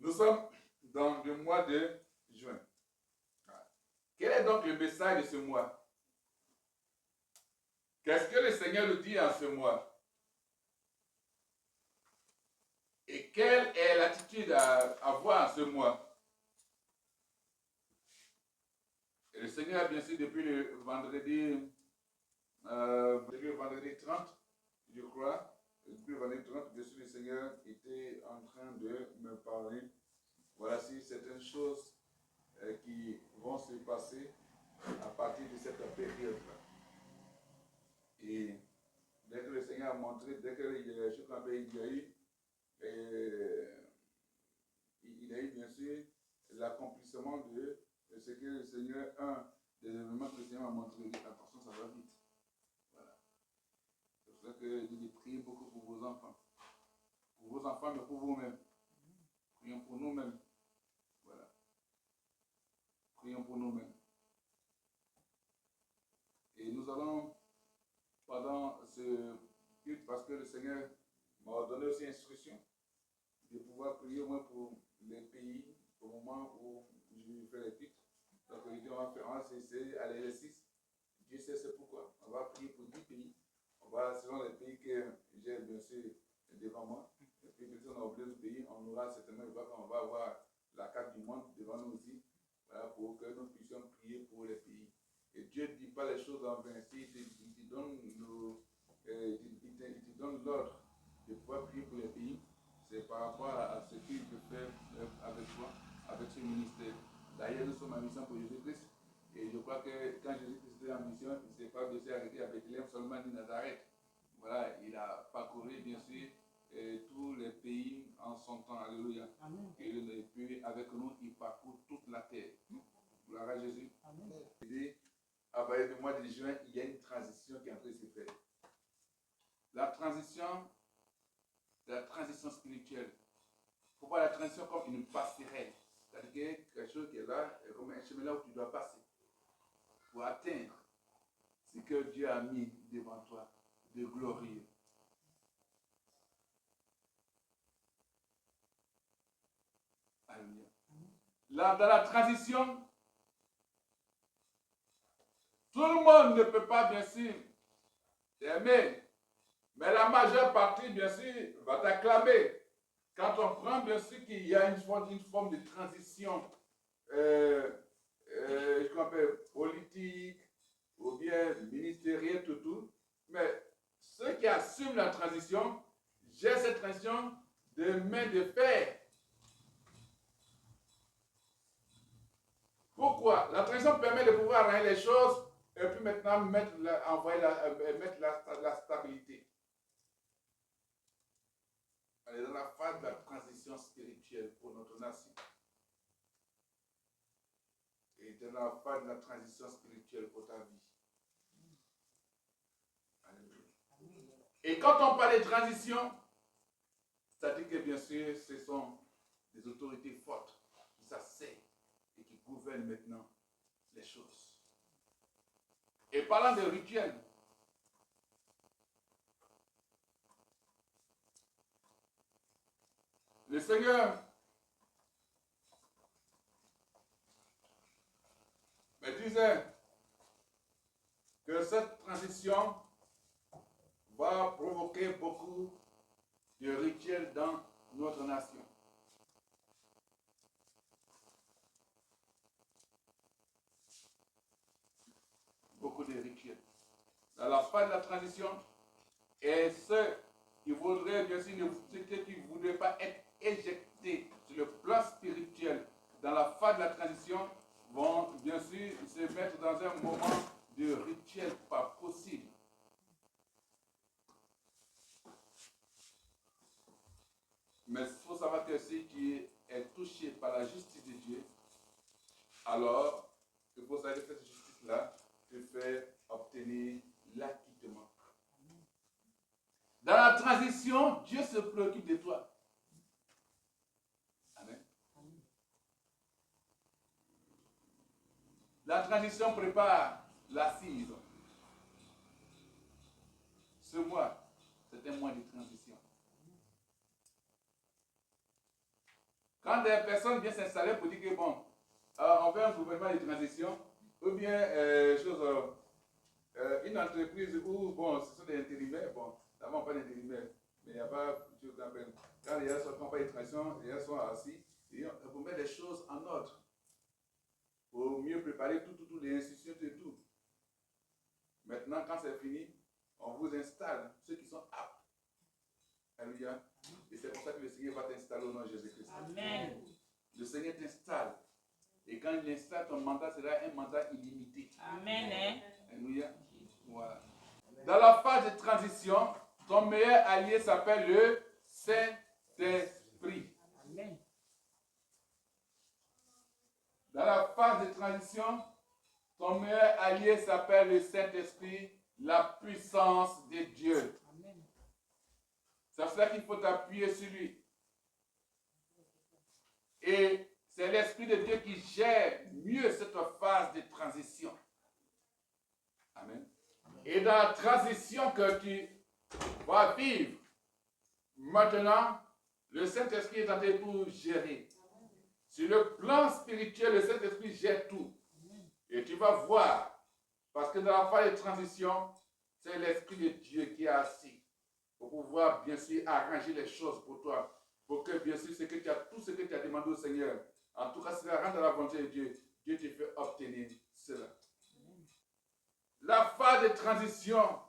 Nous sommes dans le mois de juin. Quel est donc le message de ce mois? Qu'est-ce que le Seigneur nous dit en ce mois? Et quelle est l'attitude à avoir en ce mois? Et le Seigneur, bien sûr, depuis le vendredi 30, je crois, depuis le vendredi 30, bien sûr, le Seigneur était en train de me parler. Voici certaines choses qui vont se passer à partir de cette période-là. Et dès que le Seigneur a montré, dès que je crois qu'il y a eu, il a eu bien sûr l'accomplissement de ce que le Seigneur, un des événements que le Seigneur a montré, il dit attention, ça va vite. Voilà. C'est pour ça que je dis priez beaucoup pour vos enfants. Pour vos enfants, mais pour vous-même. Prions pour nous-mêmes. Voilà. Prions pour nous-mêmes. Et nous allons, pendant ce culte, parce que le Seigneur m'a donné aussi instruction de pouvoir prier au moins pour les pays au moment où je fais les cultes. Donc, on va cesser à l'exercice. Dieu sait c'est pourquoi. On va prier pour 10 pays. On va, selon les pays que j'ai bien sûr devant moi, et puis peut-être on a oublié le pays, on aura certainement, on va avoir la carte du monde devant nous aussi, voilà, pour que nous puissions prier pour les pays. Et Dieu ne dit pas les choses en vain. Il te donne l'ordre de pouvoir prier pour les pays. C'est par rapport à ce qu'il peut faire avec toi, avec ce ministère. D'ailleurs, nous sommes en mission pour Jésus-Christ. Et je crois que quand Jésus-Christ était en mission, il ne s'est pas blessé arrêté à Bethléem seulement ni Nazareth. Voilà, il a parcouru bien sûr tous les pays en son temps. Alléluia. Amen. Et puis avec nous, il parcourt toute la terre. Gloire à Jésus. Amen. Et à partir du mois de juin, il y a une transition qui est en train de se faire. La transition spirituelle. Il faut voir la transition comme une passerelle. C'est-à-dire quelque chose qui est là, comme un chemin là où tu dois passer pour atteindre ce que Dieu a mis devant toi de glorieux. Alléluia. Là, dans la transition, tout le monde ne peut pas, bien sûr, t'aimer, mais la majeure partie, bien sûr, va t'acclamer. Quand on prend, bien sûr, qu'il y a une forme de transition qu'on appelle politique ou bien ministérielle, tout. Mais ceux qui assument la transition, j'ai cette transition de main de fer. Pourquoi? La transition permet de pouvoir arranger les choses et puis maintenant mettre la stabilité. On est dans la phase de la transition spirituelle pour notre nation. Et dans la phase de la transition spirituelle pour ta vie. Et quand on parle de transition, c'est-à-dire que bien sûr, ce sont des autorités fortes qui s'asseyent et qui gouvernent maintenant les choses. Et parlant de rituels, le Seigneur me disait que cette transition va provoquer beaucoup de rituels dans notre nation. Beaucoup de rituels. Dans la fin de la transition, et ceux qui voudraient, bien sûr, ceux qui ne voudraient pas être éjectés sur le plan spirituel dans la fin de la transition vont, bien sûr, se mettre dans un moment de rituel pas possible. Mais il faut savoir que si tu es touché par la justice de Dieu, alors il faut savoir que cette justice-là te fait obtenir l'acquittement. Dans la transition, Dieu se préoccupe de toi. Amen. La transition prépare l'assise. Ce mois, c'est un mois de transition. Quand des personnes viennent s'installer pour dire que bon, on veut un gouvernement de transition, ou bien une entreprise où, bon, ce sont des intérimaires, bon, d'abord pas d'intérimaires, mais il n'y a pas, quand les gens sont en campagne de transition, les gens sont assis, et on met des choses en ordre, pour mieux préparer tout, les institutions et tout. Maintenant, quand c'est fini, on vous installe ceux qui sont aptes. Alléluia. Et c'est pour ça que le Seigneur va t'installer au nom de Jésus-Christ. Amen. Le Seigneur t'installe. Et quand il installe, ton mandat sera un mandat illimité. Amen. Alléluia. Voilà. Dans la phase de transition, ton meilleur allié s'appelle le Saint-Esprit. Amen. Dans la phase de transition, ton meilleur allié s'appelle le Saint-Esprit, la puissance de Dieu. Amen. C'est pour ça qu'il faut t'appuyer sur lui. Et c'est l'Esprit de Dieu qui gère mieux cette phase de transition. Amen. Et dans la transition que tu vas vivre, maintenant, le Saint-Esprit est en train de tout gérer. Sur le plan spirituel, le Saint-Esprit gère tout. Et tu vas voir, parce que dans la phase de transition, c'est l'Esprit de Dieu qui est assis pour pouvoir, bien sûr, arranger les choses pour toi. Pour que, bien sûr, tout ce que tu as demandé au Seigneur, en tout cas, si ça rentre dans la volonté de Dieu, Dieu te fait obtenir cela. La phase de transition,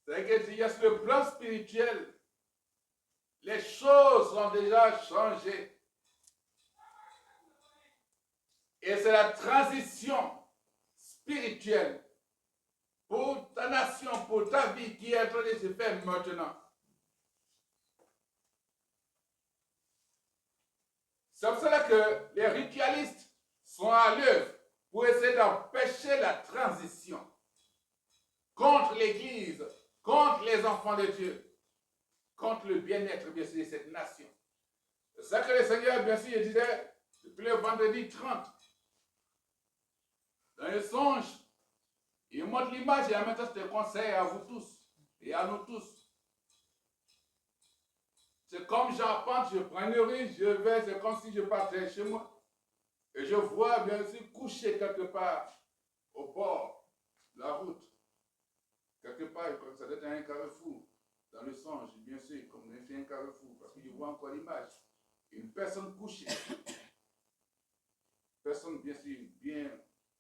c'est que il y a sur le plan spirituel, les choses ont déjà changé. Et c'est la transition spirituelle pour ta nation, pour ta vie qui est en train de se faire maintenant. C'est pour cela que les ritualistes sont à l'œuvre pour essayer d'empêcher la transition contre l'Église, contre les enfants de Dieu, contre le bien-être, bien sûr, de cette nation. C'est ça que le Seigneur, bien sûr, il disait depuis le vendredi 30. Dans le songe, il montre l'image et en même temps, je te conseille à vous tous et à nous tous. C'est comme j'apprends, je prends une rue, je vais, c'est comme si je partais chez moi. Et je vois bien sûr couché quelque part au bord de la route. Quelque part, ça doit être un carrefour. Dans le songe, bien sûr, comme on fait un carrefour, parce que je vois encore l'image. Une personne couchée. Personne bien sûr, bien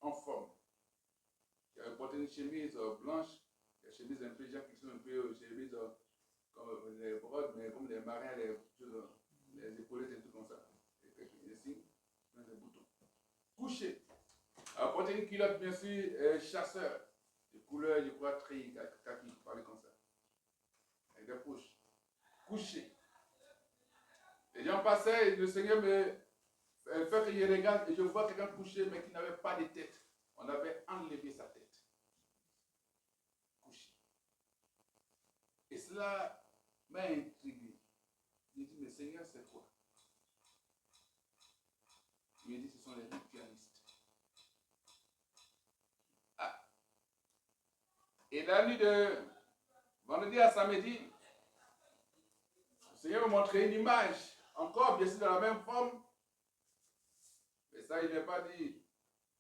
en forme. Qui a porté une chemise blanche, une chemise un peu, qui sont un peu chemise comme les brodes, mais comme les marins, les épaulettes et tout comme ça. Et ici, des boutons. Couché. A porté une culotte, bien sûr, chasseur. De couleur, je crois, tri, kaki, parler comme ça. Avec des poches. Couché. Les gens passaient et le Seigneur me fait que je regarde et je vois quelqu'un couché, mais qui n'avait pas de tête. On avait enlevé sa tête. Couché. Et cela m'a intrigué. J'ai dit, mais Seigneur, c'est quoi? Il m'a dit, ce sont les ritualistes. Ah. Et la nuit de vendredi à samedi, le Seigneur m'a montré une image, encore bien sûr dans la même forme. Mais ça, il n'est pas dit,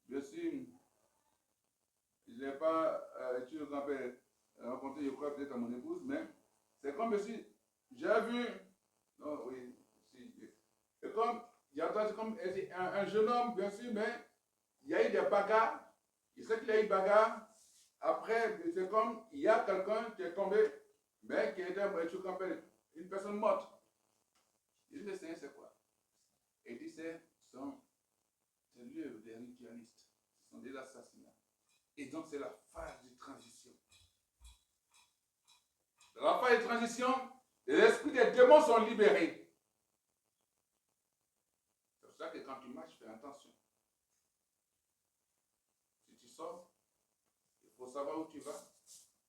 bien sûr, il n'est pas, tu nous appelles, rencontré, je crois, peut-être à mon épouse, mais c'est comme si j'ai vu, non, oui, si, c'est comme, j'ai entendu comme un jeune homme, bien sûr, mais il y a eu des bagarres, il sait qu'il y a eu bagarre, après, c'est comme, il y a quelqu'un qui est tombé, mais qui était, tu appelles, une personne morte. Il dit, le Seigneur, c'est quoi? Et il dit, c'est l'œuvre des ritualistes, ce sont des assassinats. Et donc, c'est la phase de transition. Dans la phase de transition, les esprits des démons sont libérés. C'est pour ça que quand tu marches, fais attention. Si tu sors, il faut savoir où tu vas.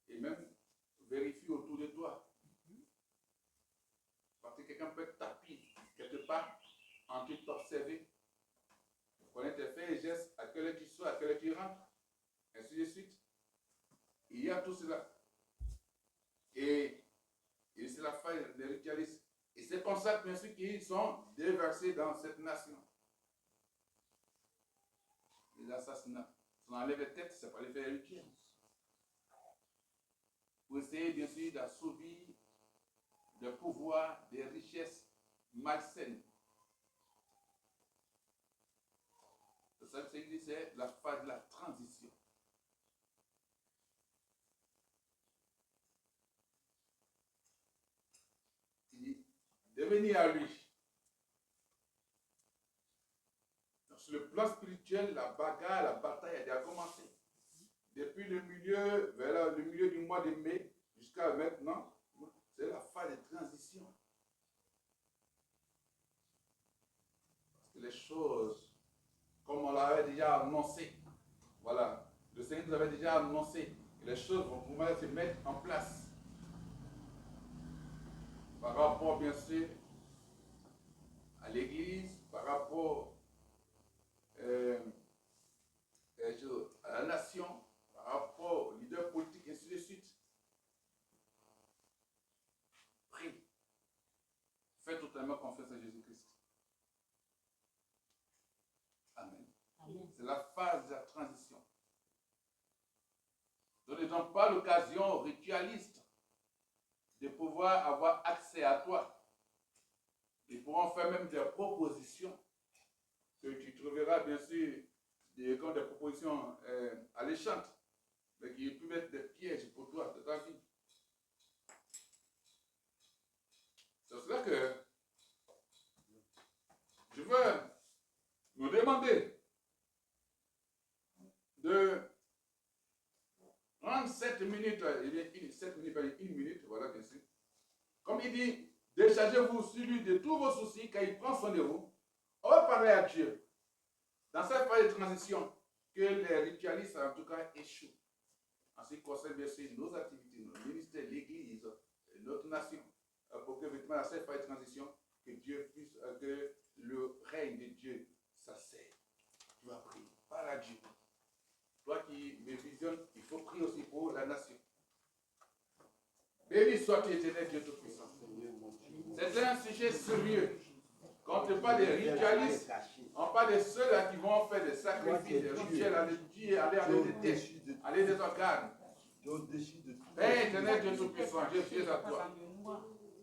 Et même, vérifie autour de toi. Parce que quelqu'un peut taper quelque part en train de t'observer. Tu connais tes faits et gestes, à quelle heure tu sors, à quelle heure tu rentres, ainsi de suite. Il y a tout cela. Et c'est la faille des ritualistes. Et c'est comme ça, bien sûr, qu'ils sont déversés dans cette nation. Les assassinats. Si on enlève les têtes, c'est pas les faire rituels. Pour essayer, bien sûr, d'assouvir le pouvoir des richesses malsaines. C'est ça que c'est la phase de la transition. Il dit, devenir à lui. Donc, sur le plan spirituel, la bagarre, la bataille a déjà commencé. Depuis le milieu, vers le milieu du mois de mai jusqu'à maintenant, c'est la phase de transition. Parce que les choses, comme on l'avait déjà annoncé, voilà, le Seigneur nous avait déjà annoncé que les choses vont pouvoir se mettre en place. Par rapport, bien sûr, à l'Église, par rapport à la nation, par rapport aux leaders politiques, et ainsi de suite. Prie. Faites totalement confiance à Jésus-Christ. Amen. Amen. C'est la phase de la transition. Ne donnez pas l'occasion aux ritualistes de pouvoir avoir accès à toi. Ils pourront faire même des propositions que tu trouveras bien sûr comme des propositions alléchantes, mais qui peuvent être des pièges pour toi, de ta vie. C'est cela que je veux nous demander de prendre 7 minutes, une minute, voilà bien sûr. Comme il dit, déchargez-vous sur lui de tous vos soucis, car il prend soin de vous. On va parler à Dieu. Dans cette phase de transition, que les ritualistes, en tout cas, échouent. En ce qui concerne bien sûr nos activités, nos ministères, l'Église, notre nation, pour que, effectivement, dans cette phase de transition, que Dieu puisse, que le règne de Dieu s'asseye. Tu vas prier. Parle à Dieu. Toi qui me visionnes, il faut prier aussi pour la nation. Béni soit-tu, éternel Dieu Tout-Puissant. C'est un sujet sérieux. Quand on parle des ritualistes, on parle de ceux-là qui vont faire des sacrifices, des rituels, aller tuer, aller des têtes, aller des organes. Père éternel Dieu Tout-Puissant, je suis à toi.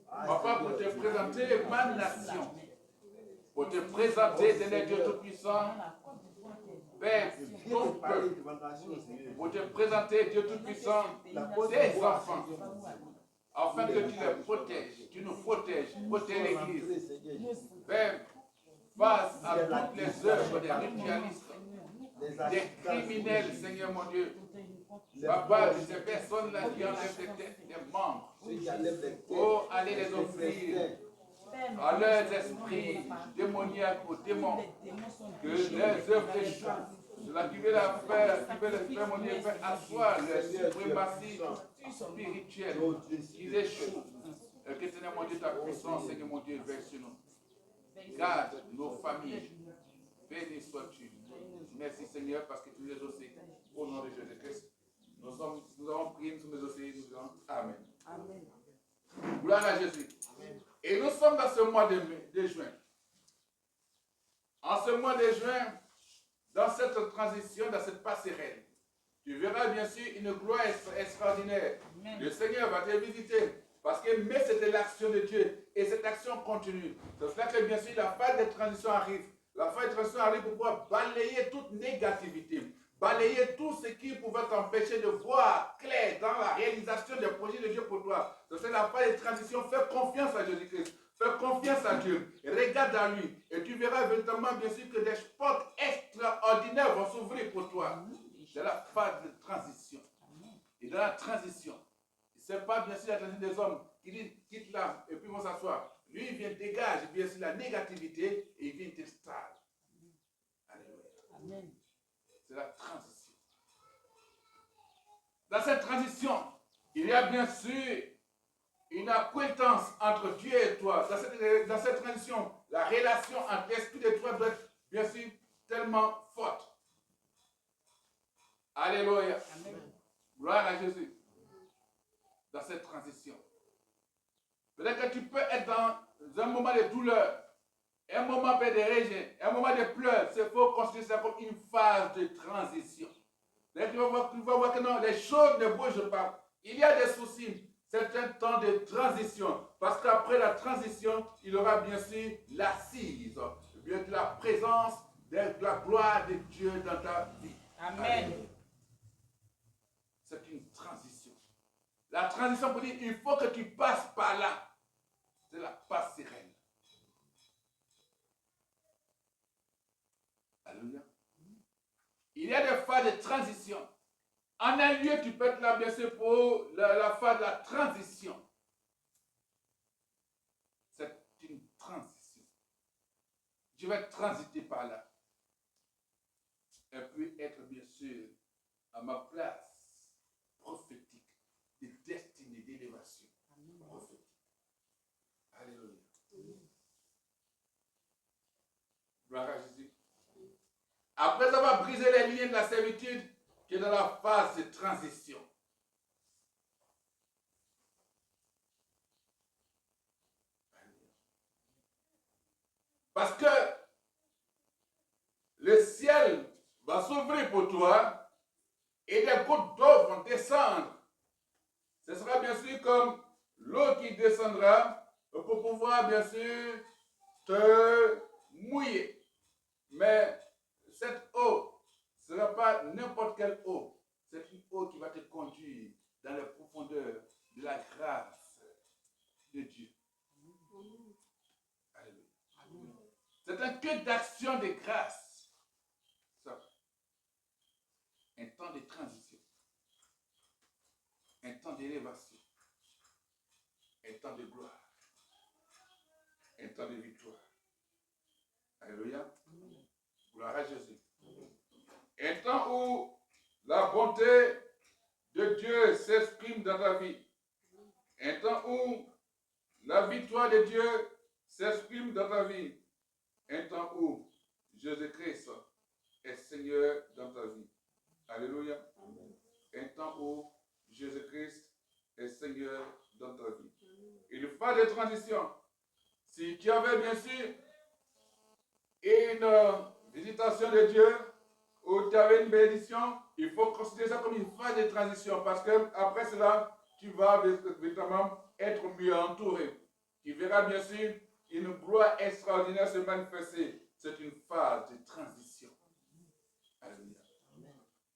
Papa, pour te présenter ma nation, pour te présenter, éternel Dieu Tout-Puissant, Père, ton peuple, pour te présenter, Dieu Tout-Puissant, tes enfants, afin que tu les protèges, tu nous protèges, protège l'Église. Père, face à toutes les œuvres des ritualistes, des criminels, Seigneur mon Dieu, Papa, de ces personnes-là qui enlèvent des têtes, des membres, oh, allez les offrir à leurs esprits démoniaques ou démons, que leurs œuvres échouent. Cela qui veut la faire, qui veut le faire, mon Dieu, faire asseoir leur suprématie spirituelle, qu'ils échouent. Et que Seigneur mon Dieu, ta puissance, Seigneur mon Dieu, veille sur nous. Garde nos familles. Béni sois-tu. Merci Seigneur parce que tu nous as aussi. Au nom de Jésus-Christ. Nous avons prié, nous sommes aussi, nous disons Amen. Amen. Gloire à Jésus. Amen. Et nous sommes dans ce mois de juin. En ce mois de juin, dans cette transition, dans cette passerelle, tu verras bien sûr une gloire extraordinaire. Amen. Le Seigneur va te visiter. Parce que mais c'était l'action de Dieu. Et cette action continue. C'est cela que bien sûr la phase de transition arrive. La phase de transition arrive pour pouvoir balayer toute négativité. Balayer tout ce qui pouvait t'empêcher de voir clair dans la réalisation des projets de Dieu pour toi. C'est la phase de transition. Fais confiance à Jésus-Christ. Fais confiance à Dieu. Regarde à lui. Et tu verras véritablement bien sûr que des portes extraordinaires vont s'ouvrir pour toi. C'est la phase de transition. Et dans la transition, ce n'est pas bien sûr la transition des hommes qui disent quitte là et puis vont s'asseoir. Lui, il vient dégager bien sûr la négativité et il vient t'installer. Alléluia. Amen. C'est la transition. Dans cette transition, il y a bien sûr une acquaintance entre Dieu et toi. Dans cette transition, la relation entre l'esprit et toi doit être bien sûr tellement forte. Alléluia. Amen. Gloire à Jésus. Dans cette transition. Peut-être que tu peux être dans un douleur, un moment de rejet, un moment de pleurs, il faut considérer ça comme une phase de transition. Tu vas voir que non, les choses ne bougent pas. Il y a des soucis. C'est un temps de transition. Parce qu'après la transition, il y aura bien sûr l'assise, bien de la présence de la gloire de Dieu dans ta vie. Amen. C'est une transition. La transition pour dire, il faut que tu passes par là. C'est la passerelle. Alléluia. Il y a des phases de transition. En un lieu, tu peux être là, bien sûr, pour la phase de la transition. C'est une transition. Je vais transiter par là. Et puis être, bien sûr, à ma place prophétique, de destinée, d'élévation prophétique. Alléluia. Gloire à Jésus. Après avoir brisé les liens de la servitude, qui est dans la phase de transition. Parce que le ciel va s'ouvrir pour toi et des gouttes d'eau vont descendre. Ce sera bien sûr comme l'eau qui descendra pour pouvoir bien sûr te mouiller. Mais cette eau ne sera pas n'importe quelle eau. C'est une eau qui va te conduire dans les profondeurs de la grâce de Dieu. Alléluia. C'est un cœur d'action de grâce. Ça. Un temps de transition. Un temps d'élévation. Un temps de gloire. Un temps de victoire. Alléluia. Gloire à Jésus. Un temps où la bonté de Dieu s'exprime dans ta vie. Un temps où la victoire de Dieu s'exprime dans ta vie. Un temps où Jésus-Christ est Seigneur dans ta vie. Alléluia. Un temps où Jésus-Christ est Seigneur dans ta vie. Il faut pas de transition. Si tu avais bien sûr une visitation de Dieu ou tu avais une bénédiction, il faut considérer ça comme une phase de transition parce que après cela, tu vas véritablement être mieux entouré. Tu verras bien sûr une gloire extraordinaire se manifester. C'est une phase de transition. Alléluia.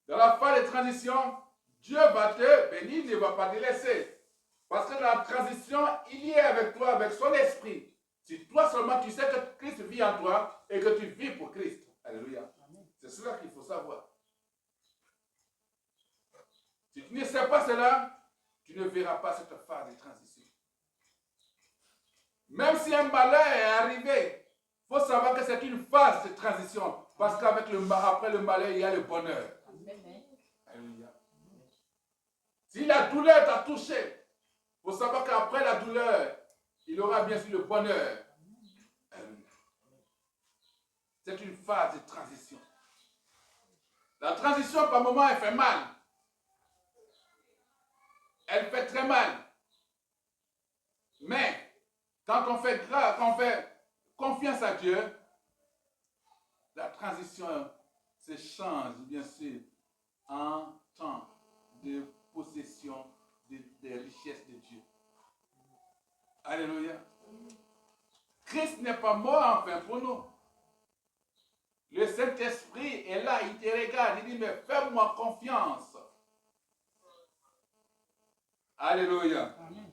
Dans la phase de transition, Dieu va te bénir, il ne va pas te laisser. Parce que dans la transition, il y est avec toi, avec son esprit. Si toi seulement tu sais que Christ vit en toi et que tu vis pour Christ. Alléluia. C'est cela qu'il faut savoir. Si tu ne sais pas cela, tu ne verras pas cette phase de transition. Même si un malheur est arrivé, il faut savoir que c'est une phase de transition. Parce qu'après le malheur, il y a le bonheur. Alléluia. Si la douleur t'a touché, il faut savoir qu'après la douleur, il aura bien sûr le bonheur. C'est une phase de transition. La transition, par moment, elle fait mal. Elle fait très mal. Mais, quand on fait confiance à Dieu, la transition se change, bien sûr, en temps de possession des richesses de Dieu. Alléluia. Christ n'est pas mort enfin pour nous. Le Saint-Esprit est là, il te regarde, il dit, mais fais-moi confiance. Alléluia. Amen.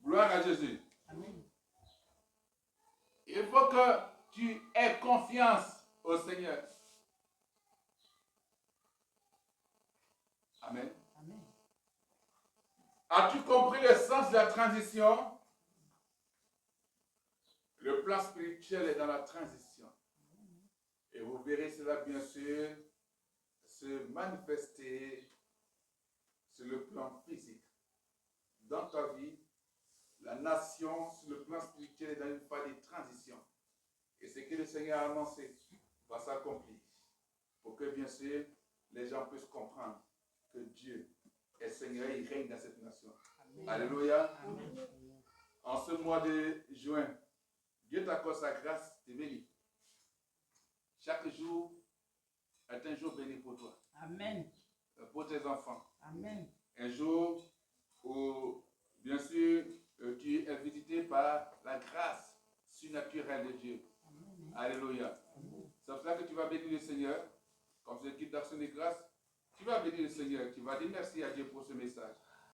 Gloire à Jésus. Amen. Il faut que tu aies confiance au Seigneur. Amen. Amen. As-tu compris le sens de la transition? Le plan spirituel est dans la transition. Et vous verrez cela, bien sûr, se manifester sur le plan physique. Dans ta vie, la nation, sur le plan spirituel, est dans une phase de transition. Et ce que le Seigneur a annoncé va s'accomplir. Pour que, bien sûr, les gens puissent comprendre que Dieu est Seigneur et il règne dans cette nation. Amen. Alléluia. Amen. En ce mois de juin Dieu t'accorde sa grâce, t'es béni. Chaque jour est un jour béni pour toi. Amen. Pour tes enfants. Amen. Un jour où, bien sûr, tu es visité par la grâce surnaturelle de Dieu. Amen. Alléluia. C'est pour ça que tu vas bénir le Seigneur, comme c'est l'équipe d'action de grâce. Tu vas bénir le Seigneur, tu vas dire merci à Dieu pour ce message.